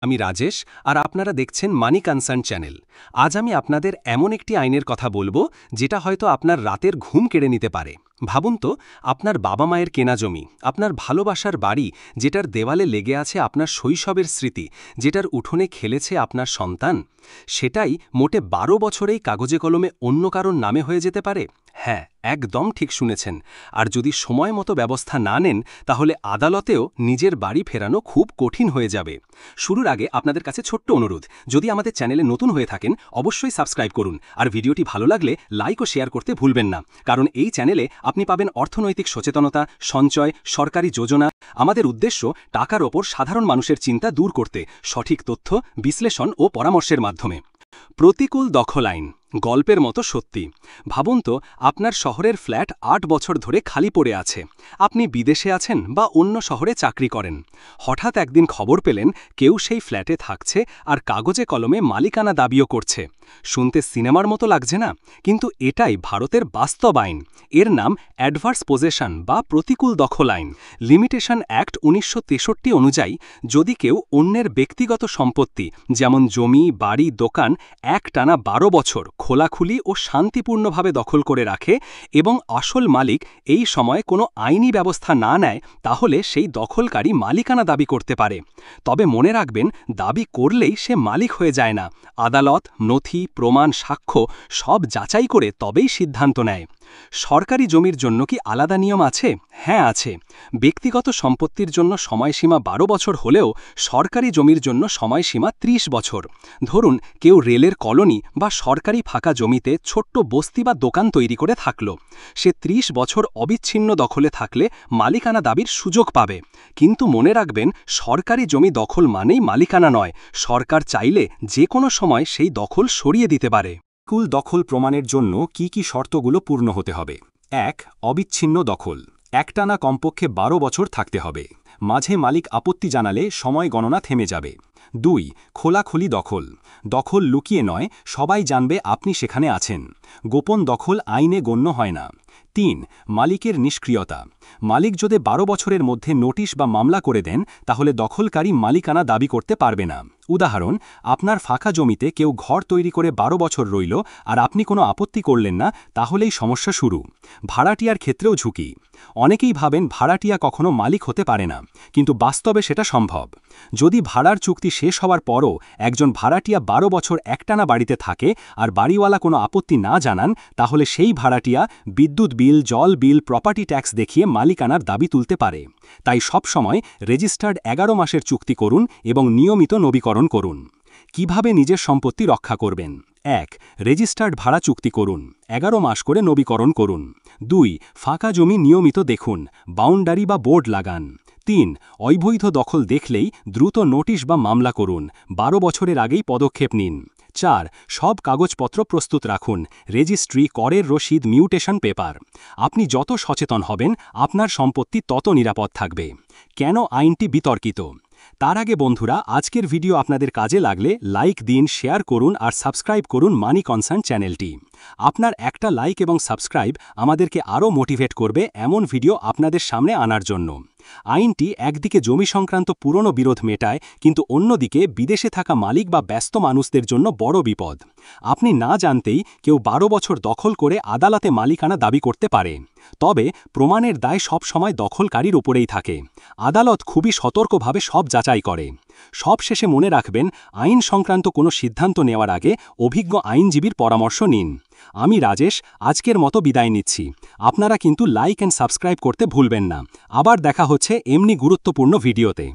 আমি রাজেশ, আর আপনারা দেখছেন মানি কনসার্ন চ্যানেল। আজ আমি আপনাদের এমন একটি আইনের কথা বলবো যেটা হয়তো আপনার রাতের ঘুম কেড়ে নিতে পারে। ভাবুন তো, আপনার বাবা মায়ের কেনা জমি, আপনার ভালোবাসার বাড়ি, যেটার দেওয়ালে লেগে আছে আপনার শৈশবের স্মৃতি, যেটার উঠোনে খেলেছে আপনার সন্তান, সেটাই মোটে 12 বছরেই কাগজে কলমে অন্য কারোর নামে হয়ে যেতে পারে। হ্যাঁ, একদম ঠিক শুনেছেন। আর যদি সময় মতো ব্যবস্থা না নেন, তাহলে আদালতেও নিজের বাড়ি ফেরানো খুব কঠিন হয়ে যাবে। শুরুর আগে আপনাদের কাছে ছোট্ট অনুরোধ, যদি আমাদের চ্যানেলে নতুন হয়ে থাকেন অবশ্যই সাবস্ক্রাইব করুন, আর ভিডিওটি ভালো লাগলে লাইক ও শেয়ার করতে ভুলবেন না। কারণ এই চ্যানেলে আপনি পাবেন অর্থনৈতিক সচেতনতা, সঞ্চয়, সরকারি যোজনা। আমাদের উদ্দেশ্য টাকার ওপর সাধারণ মানুষের চিন্তা দূর করতে, সঠিক তথ্য, বিশ্লেষণ ও পরামর্শের মাধ্যমে। প্রতিকূল দখল আইন গল্পের মতো সত্যি। ভাবুন তো, আপনার শহরের ফ্ল্যাট 8 বছর ধরে খালি পড়ে আছে। আপনি বিদেশে আছেন বা অন্য শহরে চাকরি করেন। হঠাৎ একদিন খবর পেলেন কেউ সেই ফ্ল্যাটে থাকছে আর কাগজে কলমে মালিকানা দাবিও করছে। শুনতে সিনেমার মতো লাগছে না? কিন্তু এটাই ভারতের বাস্তব আইন। এর নাম অ্যাডভার্স পজেশন বা প্রতিকূল দখল আইন। লিমিটেশন অ্যাক্ট 1963 অনুযায়ী যদি কেউ অন্যের ব্যক্তিগত সম্পত্তি যেমন জমি, বাড়ি, দোকান একটানা 12 বছর খোলাখুলি ও শান্তিপূর্ণভাবে দখল করে রাখে এবং আসল মালিক এই সময়ে কোনো আইনি ব্যবস্থা না নেয়, তাহলে সেই দখলকারী মালিকানা দাবি করতে পারে। তবে মনে রাখবেন, দাবি করলেই সে মালিক হয়ে যায় না। আদালত নথি, প্রমাণ, সাক্ষ্য সব যাচাই করে তবেই সিদ্ধান্ত নেয়। সরকারি জমির জন্য কি আলাদা নিয়ম আছে? হ্যাঁ, আছে। ব্যক্তিগত সম্পত্তির জন্য সময়সীমা 12 বছর হলেও সরকারি জমির জন্য সময়সীমা 30 বছর। ধরুন কেউ রেলের কলোনি বা সরকারি ফাঁকা জমিতে ছোট্ট বস্তি বা দোকান তৈরি করে থাকল। সে 30 বছর অবিচ্ছিন্ন দখলে থাকলে মালিকানা দাবির সুযোগ পাবে। কিন্তু মনে রাখবেন, সরকারি জমি দখল মানেই মালিকানা নয়। সরকার চাইলে যে কোনো সময় সেই দখল সরিয়ে দিতে পারে। কুল দখল প্রমাণের জন্য কি কি শর্তগুলো পূর্ণ হতে হবে? 1. অবিচ্ছিন্ন দখল। একটানা কমপক্ষে 12 বছর থাকতে হবে। মাঝে মালিক আপত্তি জানালে সময় গণনা থেমে যাবে। 2. খোলাখুলি দখল। দখল লুকিয়ে নয়, সবাই জানবে আপনি সেখানে আছেন। গোপন দখল আইনে গণ্য হয় না। 3. মালিকের নিষ্ক্রিয়তা। মালিক যদি 12 বছরের মধ্যে নোটিশ বা মামলা করে দেন, তাহলে দখলকারী মালিকানা দাবি করতে পারবে না। উদাহরণ, আপনার ফাঁকা জমিতে কেউ ঘর তৈরি করে 12 বছর রইল আর আপনি কোনো আপত্তি করলেন না, তাহলেই সমস্যা শুরু। ভাড়াটিয়ার ক্ষেত্রেও ঝুঁকি। অনেকেই ভাবেন ভাড়াটিয়া কখনো মালিক হতে পারে না, কিন্তু বাস্তবে সেটা সম্ভব। যদি ভাড়ার চুক্তি শেষ হওয়ার পরও একজন ভাড়াটিয়া 12 বছর একটানা বাড়িতে থাকে আর বাড়িওয়ালা কোনো আপত্তি না জানান, তাহলে সেই ভাড়াটিয়া বিদ্যুৎ বিল, জল বিল, প্রপার্টি ট্যাক্স দেখিয়ে মালিকানার দাবি তুলতে পারে। তাই সবসময় রেজিস্টার্ড 11 মাসের চুক্তি করুন এবং নিয়মিত নবীকরণ করুন। কিভাবে নিজের সম্পত্তি রক্ষা করবেন? 1. রেজিস্টার্ড ভাড়া চুক্তি করুন। 11 মাস করে নবীকরণ করুন। 2. ফাঁকা জমি নিয়মিত দেখুন, বাউন্ডারি বা বোর্ড লাগান। 3. অবৈধ দখল দেখলেই দ্রুত নোটিশ বা মামলা করুন। 12 বছরের আগেই পদক্ষেপ নিন। 4. সব কাগজপত্র প্রস্তুত রাখুন, রেজিস্ট্রি, করের রসিদ, মিউটেশন পেপার। আপনি যত সচেতন হবেন, আপনার সম্পত্তি তত নিরাপদ থাকবে। কেন আইনটি বিতর্কিত? তার আগে বন্ধুরা, আজকের ভিডিও আপনাদের কাজে লাগলে লাইক দিন, শেয়ার করুন আর সাবস্ক্রাইব করুন মানি কনসার্ন চ্যানেলটি। আপনার একটা লাইক এবং সাবস্ক্রাইব আমাদেরকে আরও মোটিভেট করবে এমন ভিডিও আপনাদের সামনে আনার জন্য। আইনটি একদিকে জমি সংক্রান্ত পুরনো বিরোধ মেটায়, কিন্তু অন্যদিকে বিদেশে থাকা মালিক বা ব্যস্ত মানুষদের জন্য বড় বিপদ। আপনি না জানতেই কেউ 12 বছর দখল করে আদালতে মালিকানা দাবি করতে পারে। তবে প্রমাণের দায় সব সময় দখলকারীর উপরেই থাকে। আদালত খুবই সতর্কভাবে সব যাচাই করে। সবশেষে মনে রাখবেন, আইন সংক্রান্ত কোনো সিদ্ধান্ত নেওয়ার আগে অভিজ্ঞ আইনজীবীর পরামর্শ নিন। আমি রাজেশ, আজকের মতো বিদায় নিচ্ছি। আপনারা কিন্তু লাইক অ্যান্ড সাবস্ক্রাইব করতে ভুলবেন না। আবার দেখা হচ্ছে এমনি গুরুত্বপূর্ণ ভিডিওতে।